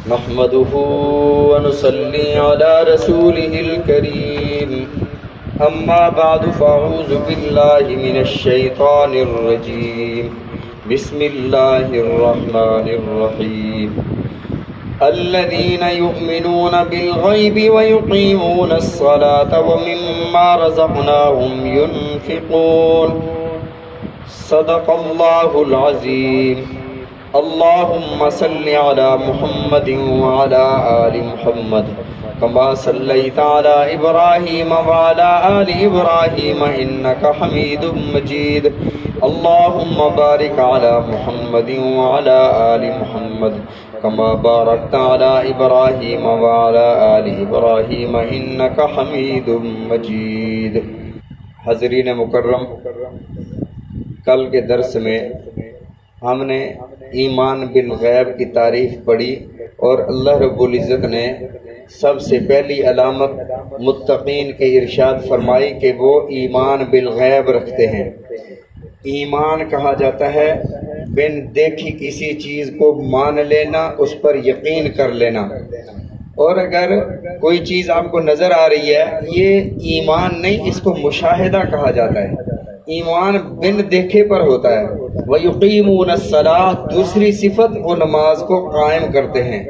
نحمده ونصلي على رسوله الكريم أما بعد فأعوذ بالله من الشيطان الرجيم بسم الله الرحمن الرحيم الذين يؤمنون بالغيب ويقيمون الصلاة ومما رزقناهم ينفقون صدق الله العظيم اللهم صل على محمد وعلى آل محمد كما صليت على إبراهيم وعلى آل إبراهيم إنك حميد مجيد اللهم بارك على محمد وعلى آل محمد كما باركت على إبراهيم وعلى آل إبراهيم إنك حميد مجيد۔ حضرین مکرم، کل کے درس میں ہم نے ایمان بالغیب کی تعریف پڑھی اور اللہ رب العزت نے سب سے پہلی علامت متقین کے ارشاد فرمائی کہ وہ ایمان بالغیب رکھتے ہیں۔ ایمان کہا جاتا ہے بن دیکھی کسی چیز کو مان لینا، اس پر یقین کر لینا، اور اگر کوئی چیز آپ کو نظر آ رہی ہے یہ ایمان نہیں، اس کو مشاہدہ کہا جاتا ہے۔ ایمان بن دیکھے پر ہوتا ہے۔ وَيُقِيمُونَ الصَّلَاةَ، دوسری صفت وہ نماز کو قائم کرتے ہیں۔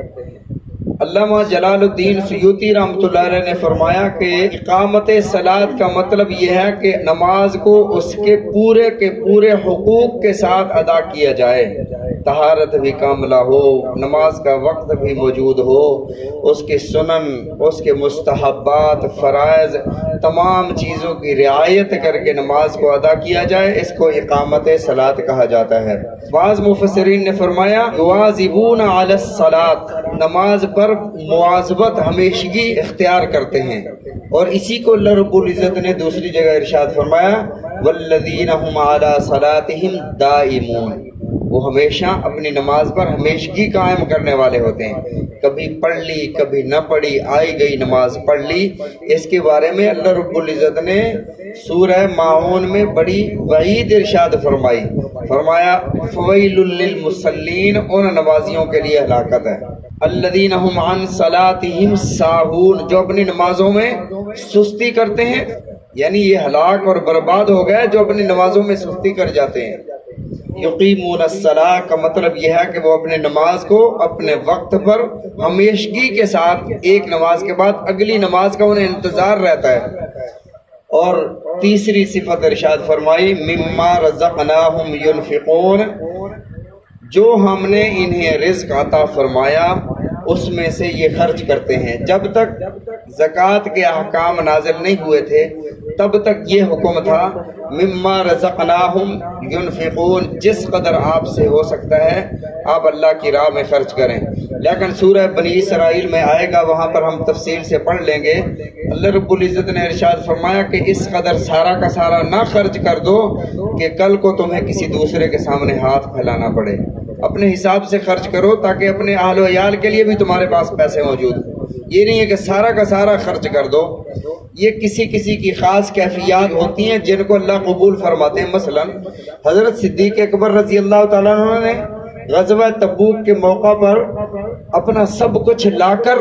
علامہ جلال الدین سیوطی رحمۃ اللہ علیہ نے فرمایا کہ اقامت صلاۃ کا مطلب یہ ہے کہ نماز کو اس کے پورے حقوق کے ساتھ ادا کیا جائے، طہارت بھی کاملہ ہو، نماز کا وقت بھی موجود ہو، اس کے سنن، اس کے مستحبات، فرائض، تمام چیزوں کی رعایت کر کے نماز کو ادا کیا جائے، اس کو اقامت صلاۃ کہا جاتا ہے۔ بعض مفسرین نے فرمایا یواظبون علی الصلاۃ، نماز پر مواظبت، ہمیشگی اختیار کرتے ہیں، اور اسی کو اللہ رب العزت نے دوسری جگہ ارشاد فرمایا والذین هم علی صلاتهم دائمون، وہ ہمیشہ اپنی نماز پر ہمیشگی قائم کرنے والے ہوتے ہیں۔ کبھی پڑھ لی، کبھی نہ پڑھی، آئی گئی نماز پڑھ لی۔ اس کے بارے میں اللہ رب العزت نے سورہ ماعون میں بڑی وعید ارشاد فرمائی، فرمایا فویل للمصلین، ان نمازیوں کے لیے ہلاکت ہے۔ الذین هم عن صلاتهم ساہون، جو اپنی نمازوں میں سستی کرتے ہیں، یعنی یہ ہلاک اور برباد ہو گئے جو اپنی نمازوں میں سستی کر جاتے ہیں۔ یقیمون الصلاۃ کا مطلب یہ ہے کہ وہ اپنے نماز کو اپنے وقت پر ہمیشگی کے ساتھ، ایک نماز کے بعد اگلی نماز کا انہیں انتظار رہتا ہے۔ اور تیسری صفت ارشاد فرمائی مما رزقناہم ینفقون، جو ہم نے انہیں رزق عطا فرمایا اس میں سے یہ خرچ کرتے ہیں۔ جب تک زکوٰۃ کے احکام نازل نہیں ہوئے تھے تب تک یہ حکم تھا مما رزقناہم ینفقون، جس قدر آپ سے ہو سکتا ہے آپ اللہ کی راہ میں خرچ کریں، لیکن سورہ بنی اسرائیل میں آئے گا، وہاں پر ہم تفصیل سے پڑھ لیں گے۔ اللہ رب العزت نے ارشاد فرمایا کہ اس قدر سارا کا سارا نہ خرچ کر دو کہ کل کو تمہیں کسی دوسرے کے سامنے ہاتھ پھیلانا پڑے، اپنے حساب سے خرچ کرو تاکہ اپنے اہل و عیال کے لیے بھی تمہارے پاس پیسے موجود ہیں۔ یہ نہیں ہے کہ سارا کا سارا خرچ کر دو، یہ کسی کسی کی خاص کیفیات ہوتی ہیں جن کو اللہ قبول فرماتے ہیں۔ مثلا حضرت صدیق اکبر رضی اللہ تعالیٰ عنہ نے غزوہ تبوک کے موقع پر اپنا سب کچھ لا کر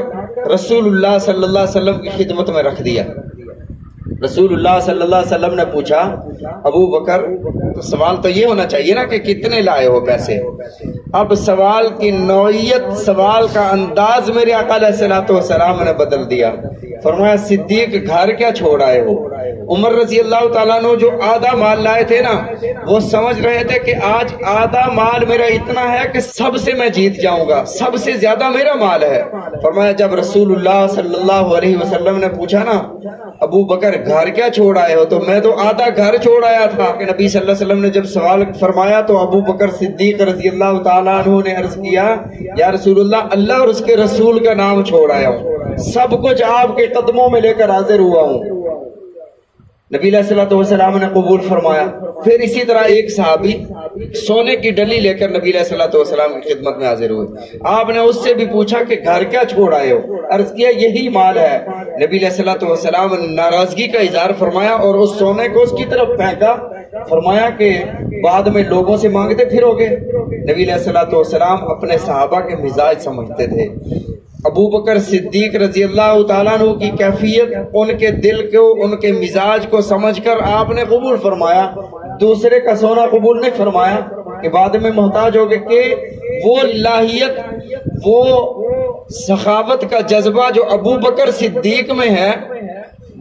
رسول اللہ صلی اللہ علیہ وسلم کی خدمت میں رکھ دیا۔ رسول اللہ صلی اللہ علیہ وسلم نے پوچھا ابو بکر، تو سوال تو یہ ہونا چاہیے نا کہ کتنے لائے ہو پیسے؟ اب سوال کی نوعیت، سوال کا انداز میرے آقا علیہ الصلوۃ والسلام نے بدل دیا۔ فرمایا صدیق گھر کیا چھوڑ آئے ہو؟ عمر رضی اللہ تعالیٰ عنہ جو آدھا مال لائے تھے نا، وہ سمجھ رہے تھے کہ آج آدھا مال میرا اتنا ہے کہ سب سے میں جیت جاؤں گا، سب سے زیادہ میرا مال ہے۔ فرمایا جب رسول اللہ صلی اللہ علیہ وسلم نے پوچھا نا ابو بکر گھر کیا چھوڑ آئے ہو، تو میں تو آدھا گھر چھوڑ آیا تھا۔ کہ نبی صلی اللہ علیہ وسلم نے جب سوال فرمایا تو ابو بکر صدیق رضی اللہ تعالیٰ عنہ نے عرض کیا یا رسول اللہ، اللہ اور اس کے رسول کا نام چھوڑ آیا ہوں، سب کچھ آپ کے قدموں میں لے کر حاضر ہوا ہوں۔ نبی علیہ الصلوۃ والسلام نے قبول فرمایا۔ پھر اسی طرح ایک صحابی سونے کی ڈلی لے کر نبی علیہ الصلوۃ والسلام کی خدمت میں حاضر ہوئے۔ آپ نے اس سے بھی پوچھا کہ گھر کیا چھوڑ آئے ہو؟ عرض کیا یہی مال ہے۔ نبی علیہ الصلوۃ والسلام نے ناراضگی کا اظہار فرمایا اور اس سونے کو اس کی طرف پھینکا فرمایا کہ بعد میں لوگوں سے مانگتے پھرو گے؟ نبی علیہ الصلوۃ والسلام اپنے صحابہ کے مزاج سمجھتے تھے۔ ابو بکر صدیق رضی اللہ تعالیٰ عنہ کی کیفیت، ان کے دل کو، ان کے مزاج کو سمجھ کر آپ نے قبول فرمایا، دوسرے کا سونا قبول نہیں فرمایا کہ بعد میں محتاج ہو گئے، کہ وہ لاہیت، وہ سخاوت کا جذبہ جو ابو بکر صدیق میں ہے،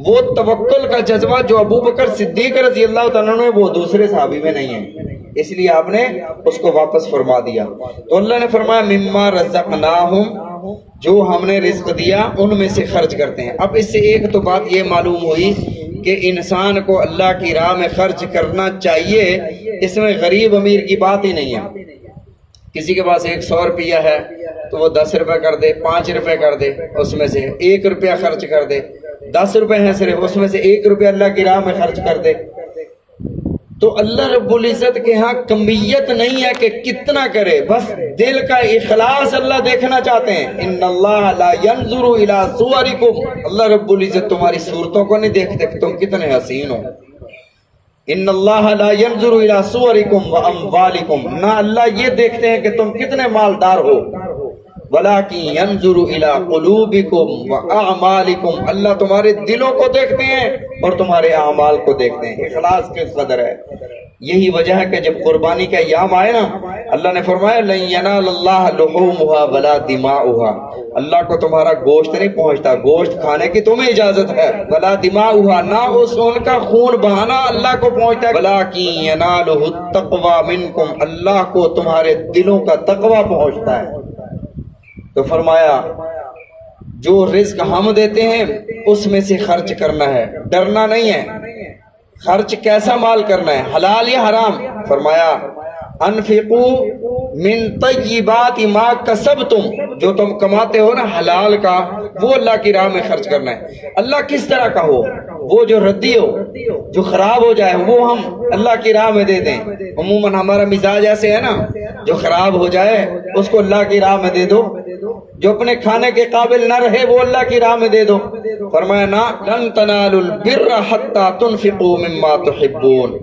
وہ توکل کا جذبہ جو ابو بکر صدیق رضی اللہ تعالیٰ عنہ ہے، وہ دوسرے صحابی میں نہیں ہے، اس لیے آپ نے اس کو واپس فرما دیا۔ تو اللہ نے فرمایا مما رزقناہم، جو ہم نے رزق دیا ان میں سے خرچ کرتے ہیں۔ اب اس سے ایک تو بات یہ معلوم ہوئی کہ انسان کو اللہ کی راہ میں خرچ کرنا چاہیے، اس میں غریب امیر کی بات ہی نہیں ہے۔ کسی کے پاس 100 روپیہ ہے تو وہ 10 روپے کر دے، 5 روپے کر دے، اس میں سے 1 روپیہ خرچ کر دے، 10 روپے ہیں صرف، اس میں سے 1 روپیہ اللہ کی راہ میں خرچ کر دے۔ تو اللہ رب العزت کے ہاں کمیت نہیں ہے کہ کتنا کرے، بس دل کا اخلاص اللہ دیکھنا چاہتے ہیں۔ ان اللہ لا ينظر الى صورکم، اللہ رب العزت تمہاری صورتوں کو نہیں دیکھتے کہ تم کتنے حسین ہو۔ ان اللہ لا ينظر الى صورکم واموالکم، نہ اللہ یہ دیکھتے ہیں کہ تم کتنے مالدار ہو، وَلَكِنْ يَنْظُرُ إِلَىٰ قُلُوبِكُمْ وَأَعْمَالِكُمْ، اللہ تمہارے دلوں کو دیکھتے ہیں اور تمہارے اعمال کو دیکھتے ہیں۔ اخلاص کس قدر ہے، یہی وجہ ہے کہ جب قربانی کا ایام آئے نا، اللہ نے فرمایا لَن يَنَالَ اللَّهَ لُحُومُهَا وَلَا دِمَاؤُهَا، اللہ کو تمہارا گوشت نہیں پہنچتا، گوشت کھانے کی تمہیں اجازت ہے، وَلَا دِمَاؤُهَا، نہ ان کا خون بہانا اللہ کو پہنچتا ہے، وَلَكِنْ يَنَالُهُ التَّقْوَى مِنْكُمْ، اللہ کو تمہارے دلوں کا تقوی پہنچتا ہے۔ تو فرمایا جو رزق ہم دیتے ہیں اس میں سے خرچ کرنا ہے، ڈرنا نہیں ہے۔ خرچ کیسا مال کرنا ہے، حلال یا حرام؟ فرمایا انفقوا من طیبات ما کسبتم، جو تم کماتے ہو نا حلال کا، وہ اللہ کی راہ میں خرچ کرنا ہے۔ اللہ کس طرح کا ہو، وہ جو ردی ہو، جو خراب ہو جائے، وہ ہم اللہ کی راہ میں دے دیں۔ عموماً ہمارا مزاج ایسے ہے نا، جو خراب ہو جائے اس کو اللہ کی راہ میں دے دو، جو اپنے کھانے کے قابل نہ رہے وہ اللہ کی راہ میں دے دو۔ فرمایا نا لن تنالوا البر حتى تنفقوا مما تحبون،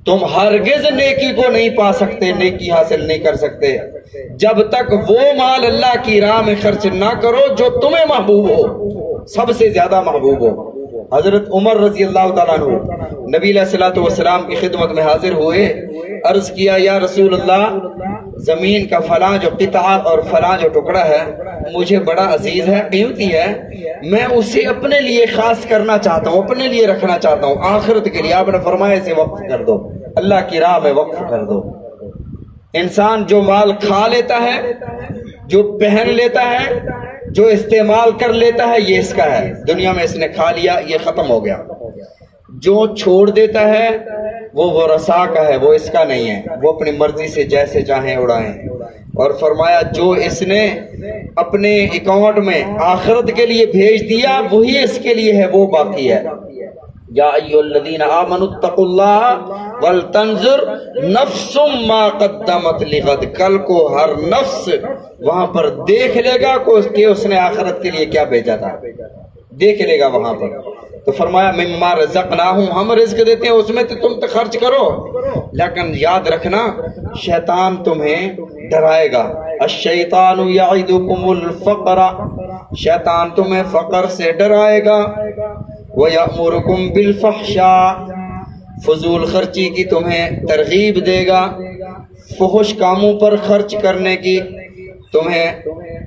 تم ہرگز نیکی کو نہیں پا سکتے، نیکی حاصل نہیں کر سکتے جب تک وہ مال اللہ کی راہ میں خرچ نہ کرو جو تمہیں محبوب ہو، سب سے زیادہ محبوب ہو۔ حضرت عمر رضی اللہ تعالیٰ عنہ نبی علیہ الصلوۃ والسلام کی خدمت میں حاضر ہوئے، عرض کیا یا رسول اللہ، زمین کا فلاں جو قطعہ اور فلاں جو ٹکڑا ہے مجھے بڑا عزیز ہے، قیمتی ہے، میں اسے اپنے لیے خاص کرنا چاہتا ہوں، اپنے لیے رکھنا چاہتا ہوں، آخرت کے لیے۔ آپ نے فرمایا اسے وقف کر دو، اللہ کی راہ میں وقف کر دو۔ انسان جو مال کھا لیتا ہے، جو پہن لیتا ہے، جو استعمال کر لیتا ہے، یہ اس کا ہے، دنیا میں اس نے کھا لیا، یہ ختم ہو گیا۔ جو چھوڑ دیتا ہے وہ ورثاء کا ہے، وہ اس کا نہیں ہے، وہ اپنی مرضی سے جیسے چاہیں اڑائیں۔ اور فرمایا جو اس نے اپنے اکاؤنٹ میں آخرت کے لیے بھیج دیا وہی اس کے لیے ہے، وہ باقی ہے۔ یا ایھا الذین آمنوا اتقوا اللہ ولتنظر نفس ما قدمت لغد، کل کو ہر نفس وہاں پر دیکھ لے گا کہ اس نے آخرت کے لیے کیا بھیجا تھا، دیکھ لے گا وہاں پر۔ تو فرمایا مما رزقناہم، ہم رزق دیتے ہیں اس میں تو تم خرچ کرو، لیکن یاد رکھنا شیطان تمہیں ڈرائے گا۔ الشیطان یعدکم الفقر، شیطان تمہیں فقر سے ڈرائے گا۔ وَيَأْمُرُكُمْ بِالْفَحْشَاءِ، فضول خرچی کی تمہیں ترغیب دے گا، فحش کاموں پر خرچ کرنے کی تمہیں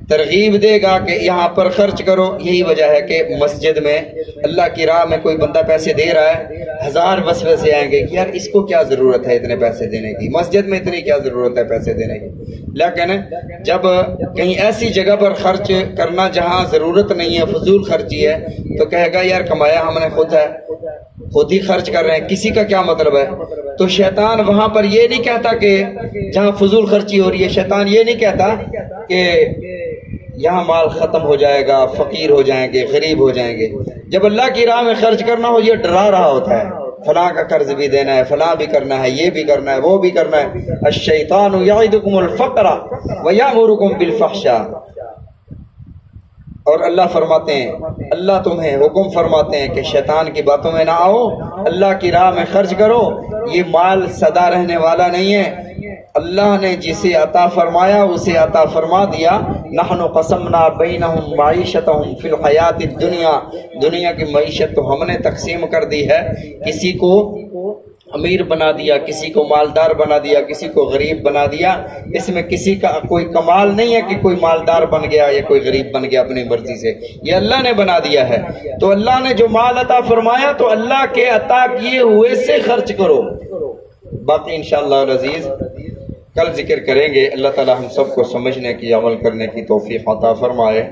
ترغیب دے گا کہ یہاں پر خرچ کرو۔ یہی وجہ ہے کہ مسجد میں اللہ کی راہ میں کوئی بندہ پیسے دے رہا ہے، 1000 وسوسے آئیں گے کہ یار اس کو کیا ضرورت ہے اتنے پیسے دینے کی، مسجد میں اتنی کیا ضرورت ہے پیسے دینے کی۔ لیکن جب کہیں ایسی جگہ پر خرچ کرنا جہاں ضرورت نہیں ہے، فضول خرچی ہے، تو کہے گا یار کمایا ہم نے خود ہے، خود ہی خرچ کر رہے ہیں، کسی کا کیا مطلب ہے۔ تو شیطان وہاں پر یہ نہیں کہتا کہ جہاں فضول خرچی ہو رہی ہے، شیطان یہ نہیں کہتا کہ یہاں مال ختم ہو جائے گا، فقیر ہو جائیں گے، غریب ہو جائیں گے۔ جب اللہ کی راہ میں خرچ کرنا ہو یہ ڈرا رہا ہوتا ہے، فلاں کا قرض بھی دینا ہے، فلاں بھی کرنا ہے، یہ بھی کرنا ہے، وہ بھی کرنا ہے۔ الشیطان یعدکم الفقر ویأمرکم بالفحشاء۔ اور اللہ فرماتے ہیں، اللہ تمہیں حکم فرماتے ہیں کہ شیطان کی باتوں میں نہ آؤ، اللہ کی راہ میں خرچ کرو۔ یہ مال سدا رہنے والا نہیں ہے، اللہ نے جسے عطا فرمایا اسے عطا فرما دیا۔ نحن قسمنا بینہم معیشتہم فی الحیات الدنیا، دنیا کی معیشت تو ہم نے تقسیم کر دی ہے، کسی کو امیر بنا دیا، کسی کو مالدار بنا دیا، کسی کو غریب بنا دیا۔ اس میں کسی کا کوئی کمال نہیں ہے کہ کوئی مالدار بن گیا یا کوئی غریب بن گیا اپنی مرضی سے، یہ اللہ نے بنا دیا ہے۔ تو اللہ نے جو مال عطا فرمایا تو اللہ کے عطا کیے ہوئے سے خرچ کرو۔ باقی انشاءاللہ العزیز کل ذکر کریں گے۔ اللہ تعالی ہم سب کو سمجھنے کی، عمل کرنے کی توفیق عطا فرمائے۔